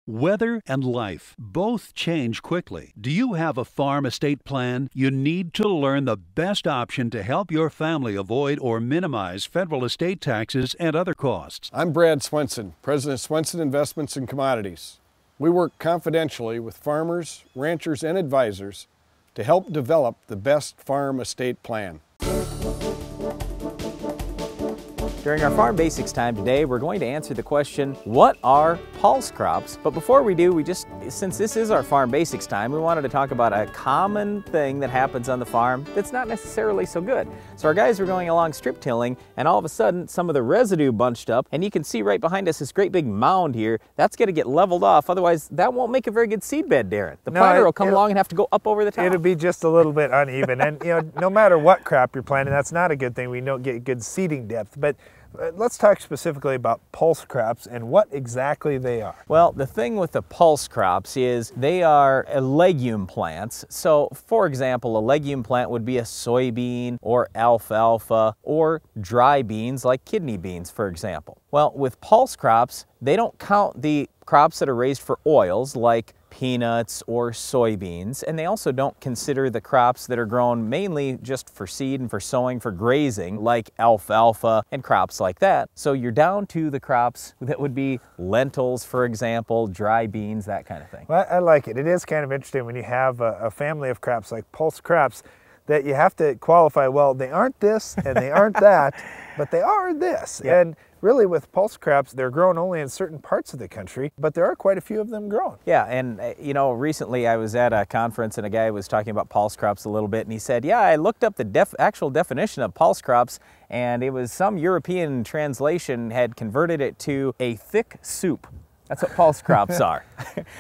Weather and life both change quickly. Do you have a farm estate plan? You need to learn the best option to help your family avoid or minimize federal estate taxes and other costs. I'm Brad Swenson, President of Swenson Investments and Commodities. We work confidentially with farmers, ranchers, and advisors to help develop the best farm estate plan. During our Farm Basics time today, we're going to answer the question, what are pulse crops? But before we do, since this is our Farm Basics time, we wanted to talk about a common thing that happens on the farm that's not necessarily so good. So our guys were going along strip tilling, and all of a sudden, some of the residue bunched up, and you can see right behind us this great big mound here. That's going to get leveled off, otherwise that won't make a very good seed bed, Darren. The planter will come along and have to go up over the top. It'll be just a little bit uneven, and no matter what crop you're planting, that's not a good thing. We don't get good seeding depth, but let's talk specifically about pulse crops and what exactly they are. Well, the thing with the pulse crops is they are legume plants. So, for example, a legume plant would be a soybean or alfalfa or dry beans like kidney beans, for example. Well, with pulse crops, they don't count the crops that are raised for oils like peanuts or soybeans, and they also don't consider the crops that are grown mainly just for seed and for sowing for grazing like alfalfa and crops like that. So you're down to the crops that would be lentils, for example, dry beans, that kind of thing. Well, I like it. It is kind of interesting when you have a family of crops like pulse crops that you have to qualify, well, they aren't this and they aren't that, but they are this. Yep. And really with pulse crops, they're grown only in certain parts of the country, but there are quite a few of them grown. Yeah, and recently I was at a conference and a guy was talking about pulse crops a little bit, and he said, yeah, I looked up the actual definition of pulse crops, and it was some European translation had converted it to a thick soup. That's what pulse crops are.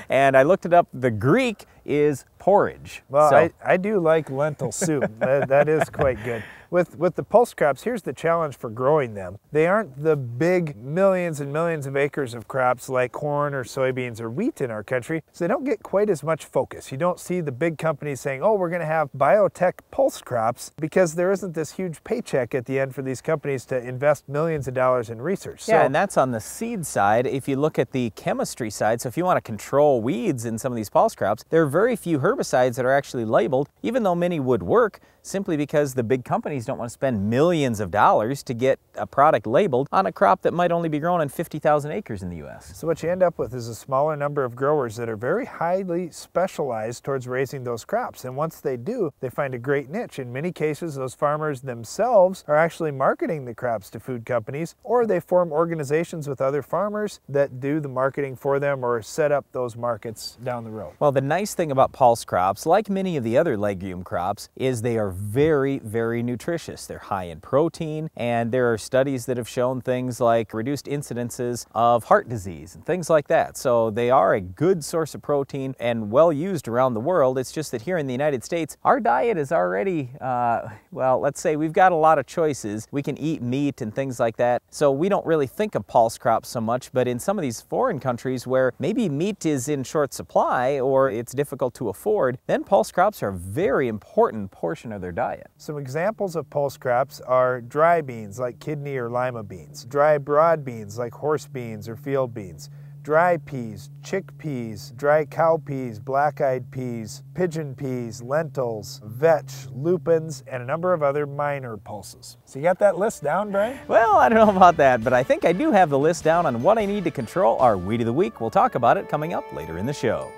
And I looked it up. The Greek is porridge. Well, so, I do like lentil soup. that is quite good. With the pulse crops, here's the challenge for growing them. They aren't the big millions and millions of acres of crops like corn or soybeans or wheat in our country, so they don't get quite as much focus. You don't see the big companies saying, oh, we're going to have biotech pulse crops, because there isn't this huge paycheck at the end for these companies to invest millions of dollars in research. Yeah, and that's on the seed side. If you look at the chemistry side, so if you want to control weeds in some of these pulse crops, there are very few herbicides that are actually labeled, even though many would work, simply because the big companies don't want to spend millions of dollars to get a product labeled on a crop that might only be grown on 50,000 acres in the U.S. So what you end up with is a smaller number of growers that are very highly specialized towards raising those crops. And once they do, they find a great niche. In many cases, those farmers themselves are actually marketing the crops to food companies, or they form organizations with other farmers that do the marketing for them or set up those markets down the road. Well, the nice thing about pulse crops, like many of the other legume crops, is they are very, very nutritious. They're high in protein, and there are studies that have shown things like reduced incidences of heart disease and things like that. So they are a good source of protein and well used around the world. It's just that here in the United States, our diet is already, well, let's say we've got a lot of choices. We can eat meat and things like that. So we don't really think of pulse crops so much, but in some of these foreign countries where maybe meat is in short supply or it's difficult to afford, then pulse crops are a very important portion of their diet. Some examples of pulse crops are dry beans like kidney or lima beans, dry broad beans like horse beans or field beans, dry peas, chickpeas, dry cowpeas, black-eyed peas, pigeon peas, lentils, vetch, lupins, and a number of other minor pulses. So you got that list down, Brian? Well, I don't know about that, but I think I do have the list down on what I need to control our Weed of the Week. We'll talk about it coming up later in the show.